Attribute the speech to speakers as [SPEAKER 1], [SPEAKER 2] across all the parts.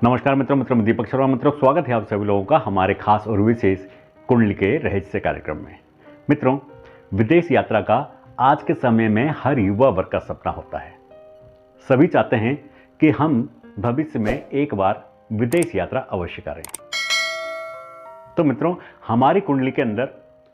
[SPEAKER 1] नमस्कार मित्रों, मैं दीपक शर्मा। मित्रों, स्वागत है आप सभी लोगों का हमारे खास और विशेष कुंडली के रहस्य कार्यक्रम में। मित्रों, विदेश यात्रा का आज के समय में हर युवा वर्ग का सपना होता है। सभी चाहते हैं कि हम भविष्य में एक बार विदेश यात्रा अवश्य करें। तो मित्रों, हमारी कुंडली के अंदर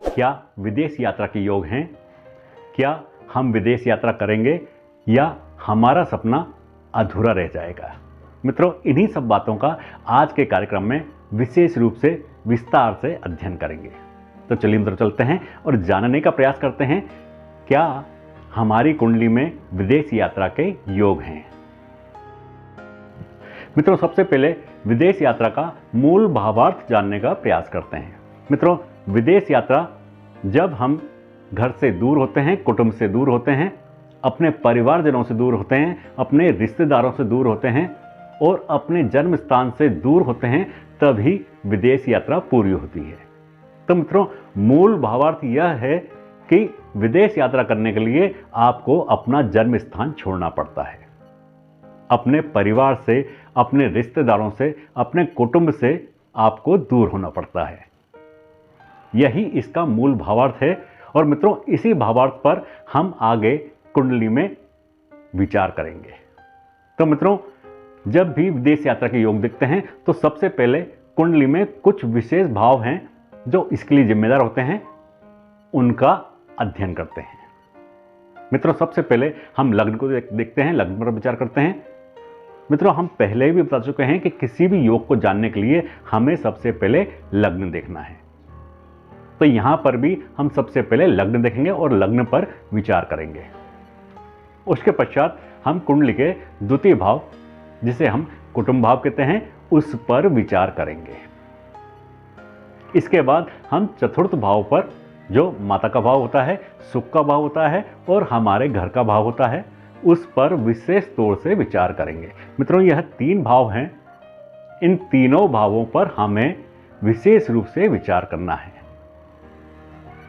[SPEAKER 1] क्या विदेश यात्रा के योग हैं? क्या हम विदेश यात्रा करेंगे या हमारा सपना अधूरा रह जाएगा? मित्रों, इन्हीं सब बातों का आज के कार्यक्रम में विशेष रूप से विस्तार से अध्ययन करेंगे। तो चलिए मित्रों, चलते हैं और जानने का प्रयास करते हैं क्या हमारी कुंडली में विदेश यात्रा के योग हैं। मित्रों, सबसे पहले विदेश यात्रा का मूल भावार्थ जानने का प्रयास करते हैं। मित्रों, विदेश यात्रा जब हम घर से दूर होते हैं, कुटुंब से दूर होते हैं, अपने परिवारजनों से दूर होते हैं, अपने रिश्तेदारों से दूर होते हैं और अपने जन्म स्थान से दूर होते हैं, तभी विदेश यात्रा पूरी होती है। तो मित्रों, मूल भावार्थ यह है कि विदेश यात्रा करने के लिए आपको अपना जन्म स्थान छोड़ना पड़ता है। अपने परिवार से, अपने रिश्तेदारों से, अपने कुटुंब से आपको दूर होना पड़ता है। यही इसका मूल भावार्थ है। और मित्रों, इसी भावार्थ पर हम आगे कुंडली में विचार करेंगे। तो मित्रों, जब भी विदेश यात्रा के योग दिखते हैं तो सबसे पहले कुंडली में कुछ विशेष भाव हैं जो इसके लिए जिम्मेदार होते हैं, उनका अध्ययन करते हैं। मित्रों, सबसे पहले हम लग्न को देखते हैं, लग्न पर विचार करते हैं। मित्रों, हम पहले भी बता चुके हैं कि किसी भी योग को जानने के लिए हमें सबसे पहले लग्न देखना है। तो यहां पर भी हम सबसे पहले लग्न देखेंगे और लग्न पर विचार करेंगे। उसके पश्चात हम कुंडली के द्वितीय भाव, जिसे हम कुटुंब भाव कहते हैं, उस पर विचार करेंगे। इसके बाद हम चतुर्थ भाव पर, जो माता का भाव होता है, सुख का भाव होता है और हमारे घर का भाव होता है, उस पर विशेष तौर से विचार करेंगे। मित्रों, यह तीन भाव हैं। इन तीनों भावों पर हमें विशेष रूप से विचार करना है।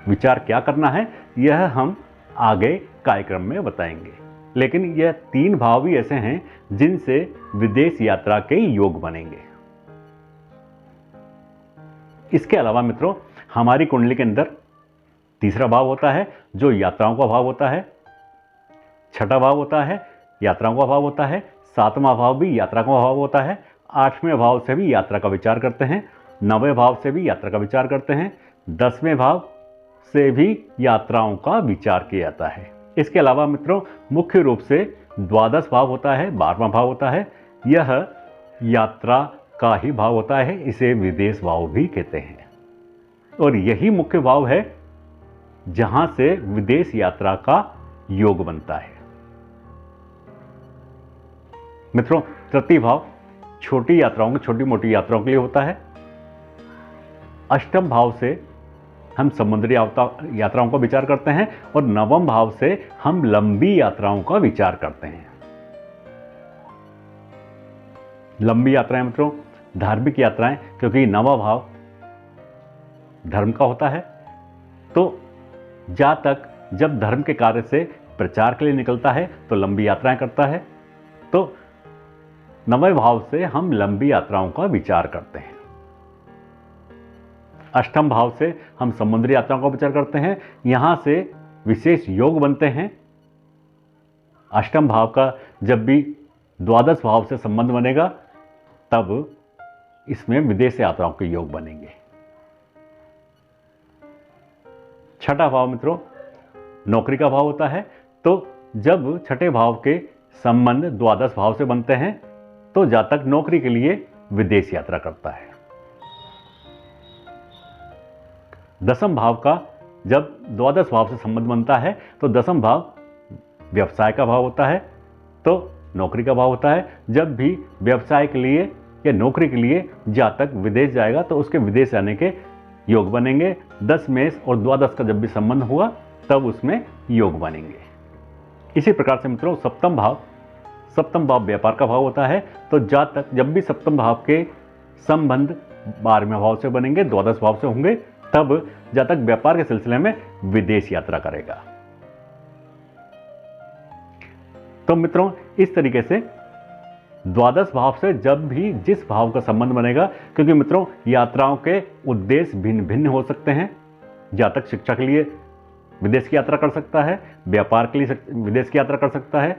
[SPEAKER 1] विचार क्या करना है यह हम आगे कार्यक्रम में बताएंगे। लेकिन यह तीन भाव भी ऐसे हैं जिनसे विदेश यात्रा के योग बनेंगे। इसके अलावा मित्रों, हमारी कुंडली के अंदर तीसरा भाव होता है जो यात्राओं का भाव होता है, छठा भाव होता है यात्राओं का भाव होता है, सातवां भाव भी यात्रा का भाव होता है, आठवें भाव से भी यात्रा का विचार करते हैं, नवें भाव से भी यात्रा का विचार करते हैं, 10वें भाव से भी यात्राओं का विचार किया जाता है। इसके अलावा मित्रों, मुख्य रूप से द्वादश भाव होता है, 12वां भाव होता है। यह यात्रा का ही भाव होता है, इसे विदेश भाव भी कहते हैं। और यही मुख्य भाव है जहां से विदेश यात्रा का योग बनता है। मित्रों, तृतीय भाव छोटी यात्राओं, छोटी मोटी यात्राओं के लिए होता है। अष्टम भाव से हम समुद्री यात्राओं का विचार करते हैं और नवम भाव से हम लंबी यात्राओं का विचार करते हैं। लंबी यात्राएं मित्रों धार्मिक यात्राएं, क्योंकि नवा भाव धर्म का होता है। तो जब धर्म के कार्य से प्रचार के लिए निकलता है तो लंबी यात्राएं करता है। तो नवे भाव से हम लंबी यात्राओं का विचार करते हैं। अष्टम भाव से हम समुद्री यात्राओं का विचार करते हैं। यहां से विशेष योग बनते हैं। अष्टम भाव का जब भी द्वादश भाव से संबंध बनेगा तब इसमें विदेश यात्राओं के योग बनेंगे। छठा भाव मित्रों नौकरी का भाव होता है। तो जब छठे भाव के संबंध द्वादश भाव से बनते हैं तो जातक नौकरी के लिए विदेश यात्रा करता है। दसम भाव का जब द्वादश भाव से संबंध बनता है तो दसम भाव व्यवसाय का भाव होता है, तो नौकरी का भाव होता है। जब भी व्यवसाय के लिए या नौकरी के लिए जातक विदेश जाएगा तो उसके विदेश जाने के योग बनेंगे। 10 मेष और द्वादश का जब भी संबंध हुआ तब उसमें योग बनेंगे। इसी प्रकार से मित्रों सप्तम भाव व्यापार का भाव होता है। तो जातक जब भी सप्तम भाव के संबंध 12वें भाव से बनेंगे, द्वादश भाव से होंगे, तब जातक व्यापार के सिलसिले में विदेश यात्रा करेगा। तो मित्रों, इस तरीके से द्वादश भाव से जब भी जिस भाव का संबंध बनेगा, क्योंकि मित्रों यात्राओं के उद्देश्य भिन्न भिन्न हो सकते हैं। जातक शिक्षा के लिए विदेश की यात्रा कर सकता है, व्यापार के लिए विदेश की यात्रा कर सकता है,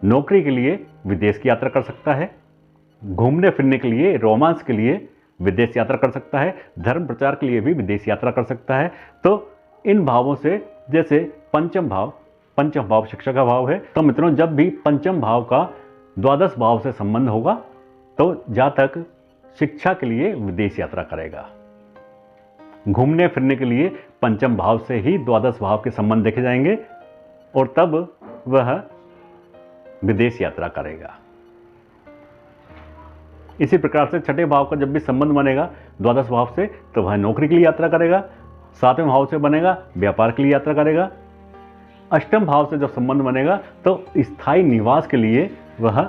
[SPEAKER 1] नौकरी के लिए विदेश की यात्रा कर सकता है, घूमने फिरने के लिए, रोमांस के लिए विदेश यात्रा कर सकता है, धर्म प्रचार के लिए भी विदेश यात्रा कर सकता है। तो इन भावों से, जैसे पंचम भाव शिक्षा का भाव है, तो मित्रों जब भी पंचम भाव का द्वादश भाव से संबंध होगा तो जातक शिक्षा के लिए विदेश यात्रा करेगा। घूमने फिरने के लिए पंचम भाव से ही द्वादश भाव के संबंध देखे जाएंगे और तब वह विदेश यात्रा करेगा। इसी प्रकार से छठे भाव का जब भी संबंध बनेगा द्वादश भाव से तो वह नौकरी के लिए यात्रा करेगा। सातवें भाव से बनेगा व्यापार के लिए यात्रा करेगा। अष्टम भाव से जब संबंध बनेगा तो स्थायी निवास के लिए वह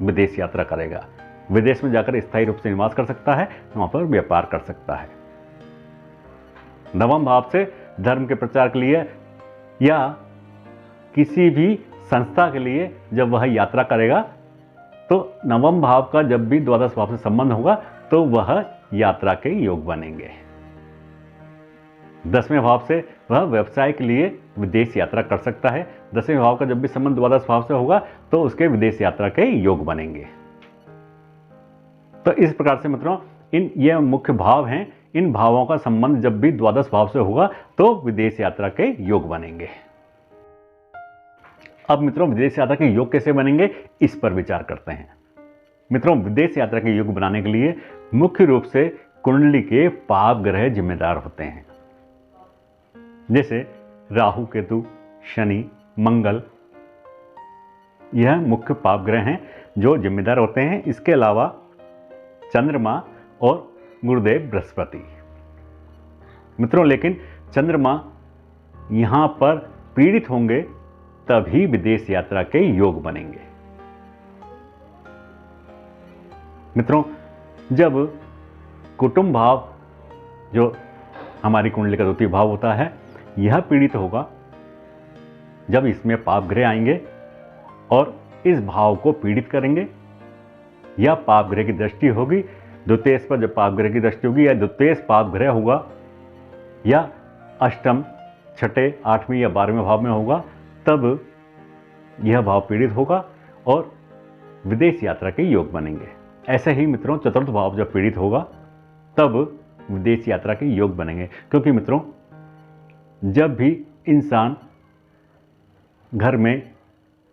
[SPEAKER 1] विदेश यात्रा करेगा। विदेश में जाकर स्थायी रूप से निवास कर सकता है, वहां पर व्यापार कर सकता है। नवम भाव से धर्म के प्रचार के लिए या किसी भी संस्था के लिए जब वह यात्रा करेगा तो नवम भाव का जब भी द्वादश भाव से संबंध होगा तो वह यात्रा के योग बनेंगे। दसवें भाव से वह व्यवसाय के लिए विदेश यात्रा कर सकता है। दसवें भाव का जब भी संबंध द्वादश भाव से होगा तो उसके विदेश यात्रा के योग बनेंगे। तो इस प्रकार से मित्रों ये मुख्य भाव हैं। इन भावों का संबंध जब भी द्वादश भाव से होगा तो विदेश यात्रा के योग बनेंगे। अब मित्रों विदेश यात्रा के योग कैसे बनेंगे, इस पर विचार करते हैं। मित्रों विदेश यात्रा के योग बनाने के लिए मुख्य रूप से कुंडली के पाप ग्रह जिम्मेदार होते हैं। जैसे राहु, केतु, शनि, मंगल, यह मुख्य पाप ग्रह हैं जो जिम्मेदार होते हैं। इसके अलावा चंद्रमा और गुरुदेव बृहस्पति। मित्रों लेकिन चंद्रमा यहां पर पीड़ित होंगे तभी विदेश यात्रा के योग बनेंगे। मित्रों जब कुटुंब भाव जो हमारी कुंडली का द्वितीय भाव होता है यह पीड़ित होगा, जब इसमें पाप ग्रह आएंगे और इस भाव को पीड़ित करेंगे या पाप ग्रह की दृष्टि होगी, द्वितीय पर जब पाप ग्रह की दृष्टि होगी या द्वितीय पाप ग्रह होगा या अष्टम, छठे, आठवें या 12वें भाव में होगा, तब यह भाव पीड़ित होगा और विदेश यात्रा के योग बनेंगे। ऐसे ही मित्रों चतुर्थ भाव जब पीड़ित होगा तब विदेश यात्रा के योग बनेंगे। क्योंकि मित्रों जब भी इंसान घर में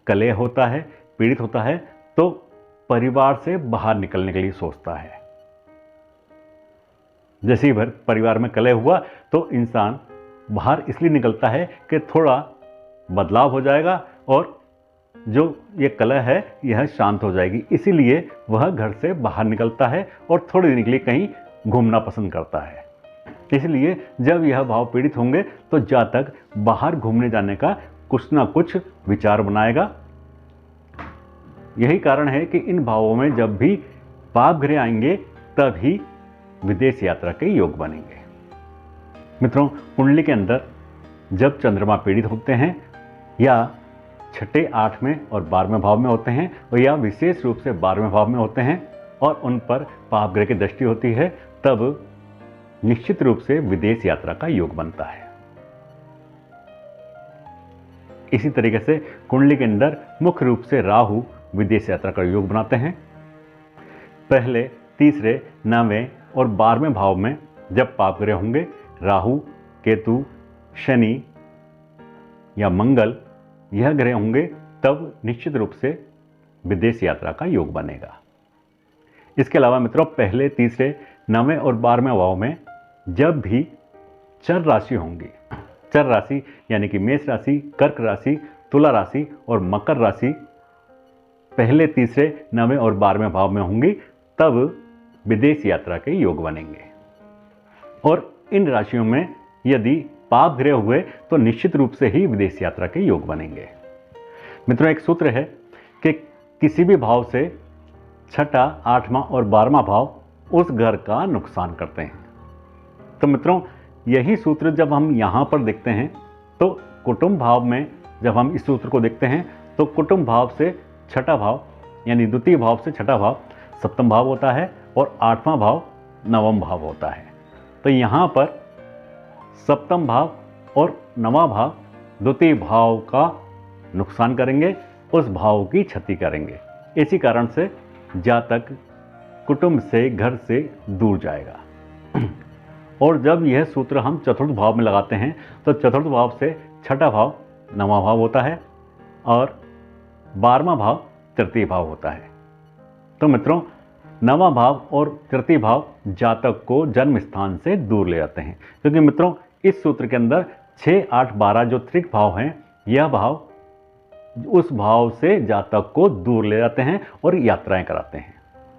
[SPEAKER 1] कलह होता है, पीड़ित होता है, तो परिवार से बाहर निकलने के लिए सोचता है। जैसे ही परिवार में कलह हुआ तो इंसान बाहर इसलिए निकलता है कि थोड़ा बदलाव हो जाएगा और जो ये कलह है यह शांत हो जाएगी, इसीलिए वह घर से बाहर निकलता है और थोड़े दिन के लिए कहीं घूमना पसंद करता है। इसलिए जब यह भाव पीड़ित होंगे तो जातक बाहर घूमने जाने का कुछ ना कुछ विचार बनाएगा। यही कारण है कि इन भावों में जब भी पाप ग्रह आएंगे तभी विदेश यात्रा के योग बनेंगे। मित्रों कुंडली के अंदर जब चंद्रमा पीड़ित होते हैं या छठे, 8वें और 12वें भाव में होते हैं और या विशेष रूप से 12वें भाव में होते हैं और उन पर पाप ग्रह की दृष्टि होती है, तब निश्चित रूप से विदेश यात्रा का योग बनता है। इसी तरीके से कुंडली के अंदर मुख्य रूप से राहु विदेश यात्रा का योग बनाते हैं। पहले, तीसरे, 9वें और 12वें भाव में जब पाप ग्रह होंगे, राहु, केतु, शनि या मंगल यह ग्रह होंगे, तब निश्चित रूप से विदेश यात्रा का योग बनेगा। इसके अलावा मित्रों पहले, तीसरे, 9वें और 12वें भाव में जब भी चर राशि होंगी, चर राशि यानी कि मेष राशि, कर्क राशि, तुला राशि और मकर राशि पहले, तीसरे, 9वें और 12वें भाव में होंगी, तब विदेश यात्रा के योग बनेंगे। और इन राशियों में यदि पाप ग्रह हुए तो निश्चित रूप से ही विदेश यात्रा के योग बनेंगे। मित्रों एक सूत्र है कि किसी भी भाव से छठा, 8वां और 12वां भाव उस घर का नुकसान करते हैं। तो मित्रों यही सूत्र जब हम यहाँ पर देखते हैं तो कुटुंब भाव में जब हम इस सूत्र को देखते हैं तो कुटुंब भाव से छठा भाव यानी द्वितीय भाव से छठा भाव सप्तम भाव होता है और आठवां भाव नवम भाव होता है। तो यहाँ पर सप्तम भाव और नवम भाव द्वितीय भाव का नुकसान करेंगे, उस भाव की क्षति करेंगे। इसी कारण से जातक कुटुंब से, घर से दूर जाएगा। और जब यह सूत्र हम चतुर्थ भाव में लगाते हैं तो चतुर्थ भाव से छठा भाव नवां भाव होता है और 12वां भाव तृतीय भाव होता है। तो मित्रों, नवां भाव और तृतीय भाव जातक को जन्म स्थान से दूर ले जाते हैं, क्योंकि मित्रों इस सूत्र के अंदर 6, 8, 12 जो त्रिक भाव हैं, यह भाव उस भाव से जातक को दूर ले जाते हैं और यात्राएं कराते हैं।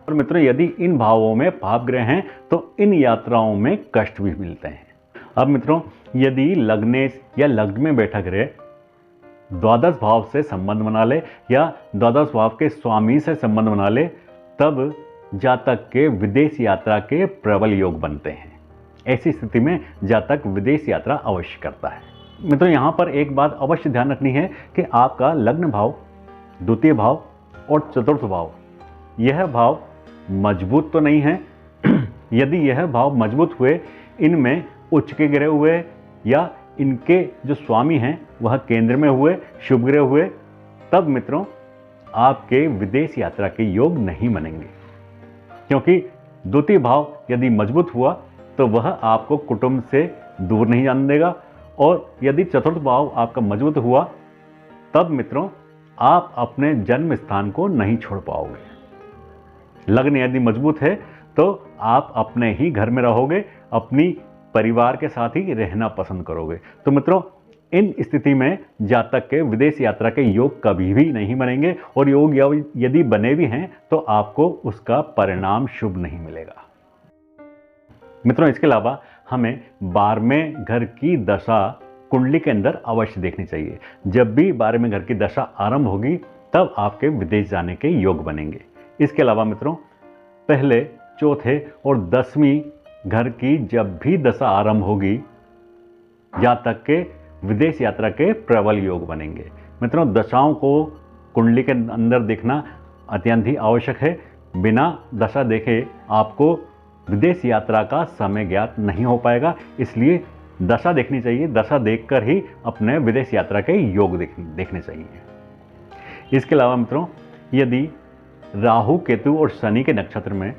[SPEAKER 1] और मित्रों, यदि इन भावों में पाप ग्रह हैं तो इन यात्राओं में कष्ट भी मिलते हैं। अब मित्रों, यदि लग्नेश या लग्न में बैठा ग्रह द्वादश भाव से संबंध बना ले या द्वादश भाव के स्वामी से संबंध बना ले, तब जातक के विदेश यात्रा के प्रबल योग बनते हैं। ऐसी स्थिति में जातक विदेश यात्रा अवश्य करता है। मित्रों, यहाँ पर एक बात अवश्य ध्यान रखनी है कि आपका लग्न भाव, द्वितीय भाव और चतुर्थ भाव, यह भाव मजबूत तो नहीं है। यदि यह भाव मजबूत हुए, इनमें उच्च के ग्रह हुए या इनके जो स्वामी हैं वह केंद्र में हुए, शुभ ग्रह हुए, तब मित्रों आपके विदेश यात्रा के योग नहीं बनेंगे। क्योंकि द्वितीय भाव यदि मजबूत हुआ तो वह आपको कुटुंब से दूर नहीं जाने देगा, और यदि चतुर्थ भाव आपका मजबूत हुआ तब मित्रों आप अपने जन्म स्थान को नहीं छोड़ पाओगे। लग्न यदि मजबूत है तो आप अपने ही घर में रहोगे, अपनी परिवार के साथ ही रहना पसंद करोगे। तो मित्रों, इन स्थिति में जातक के विदेश यात्रा के योग कभी भी नहीं बनेंगे, और योग यदि बने भी हैं तो आपको उसका परिणाम शुभ नहीं मिलेगा। मित्रों, इसके अलावा हमें 12वें घर की दशा कुंडली के अंदर अवश्य देखनी चाहिए। जब भी 12वें घर की दशा आरंभ होगी तब आपके विदेश जाने के योग बनेंगे। इसके अलावा मित्रों, पहले, चौथे और 10वीं घर की जब भी दशा आरंभ होगी, जातक के विदेश यात्रा के प्रबल योग बनेंगे। मित्रों, दशाओं को कुंडली के अंदर देखना अत्यंत ही आवश्यक है। बिना दशा देखे आपको विदेश यात्रा का समय ज्ञात नहीं हो पाएगा, इसलिए दशा देखनी चाहिए। दशा देखकर ही अपने विदेश यात्रा के योग देखने चाहिए। इसके अलावा मित्रों, यदि राहु, केतु और शनि के नक्षत्र में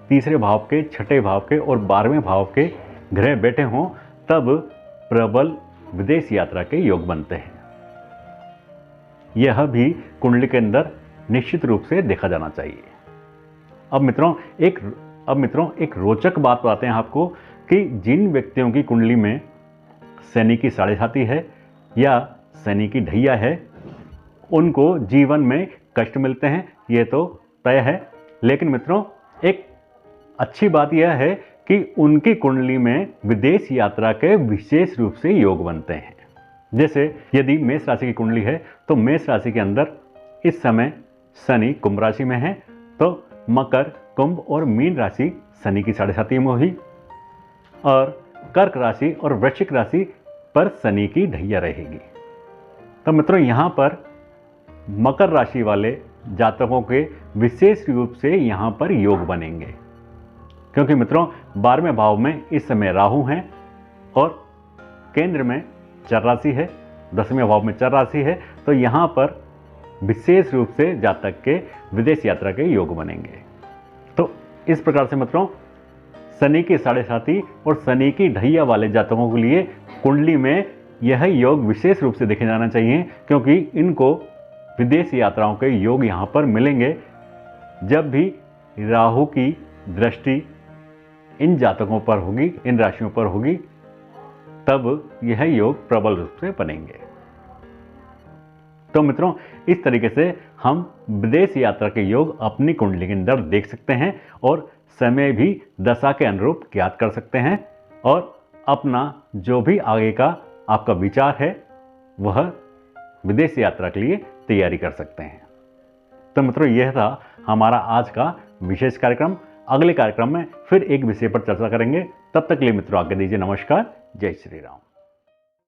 [SPEAKER 1] तीसरे भाव के, छठे भाव के और 12वें भाव के ग्रह बैठे हों, तब प्रबल विदेश यात्रा के योग बनते हैं। यह भी कुंडली के अंदर निश्चित रूप से देखा जाना चाहिए। अब मित्रों एक रोचक बात बताते हैं आपको कि जिन व्यक्तियों की कुंडली में शनि की साढ़े साती है या शनि की ढैया है, उनको जीवन में कष्ट मिलते हैं, ये तो तय है। लेकिन मित्रों, एक अच्छी बात यह है कि उनकी कुंडली में विदेश यात्रा के विशेष रूप से योग बनते हैं। जैसे यदि मेष राशि की कुंडली है तो मेष राशि के अंदर इस समय शनि कुंभ राशि में है, तो मकर, कुंभ और मीन राशि शनि की साढ़े साती में हुई, और कर्क राशि और वृश्चिक राशि पर शनि की ढैया रहेगी। तो मित्रों, यहाँ पर मकर राशि वाले जातकों के विशेष रूप से यहाँ पर योग बनेंगे, क्योंकि मित्रों 12वें भाव में इस समय राहु हैं और केंद्र में चर राशि है, 10वें भाव में चर राशि है। तो यहाँ पर विशेष रूप से जातक के विदेश यात्रा के योग बनेंगे। तो इस प्रकार से मित्रों, शनि की साढ़े साती और शनि की ढैया वाले जातकों के लिए कुंडली में यह योग विशेष रूप से देखे जाना चाहिए, क्योंकि इनको विदेश यात्राओं के योग यहाँ पर मिलेंगे। जब भी राहु की दृष्टि इन जातकों पर होगी, इन राशियों पर होगी, तब यह योग प्रबल रूप से बनेंगे। तो मित्रों, इस तरीके से हम विदेश यात्रा के योग अपनी कुंडली के अंदर देख सकते हैं और समय भी दशा के अनुरूप ज्ञात कर सकते हैं, और अपना जो भी आगे का आपका विचार है वह विदेश यात्रा के लिए तैयारी कर सकते हैं। तो मित्रों, यह था हमारा आज का विशेष कार्यक्रम। अगले कार्यक्रम में फिर एक विषय पर चर्चा करेंगे। तब तक के लिए मित्रों आज्ञा दीजिए। नमस्कार। जय श्री राम।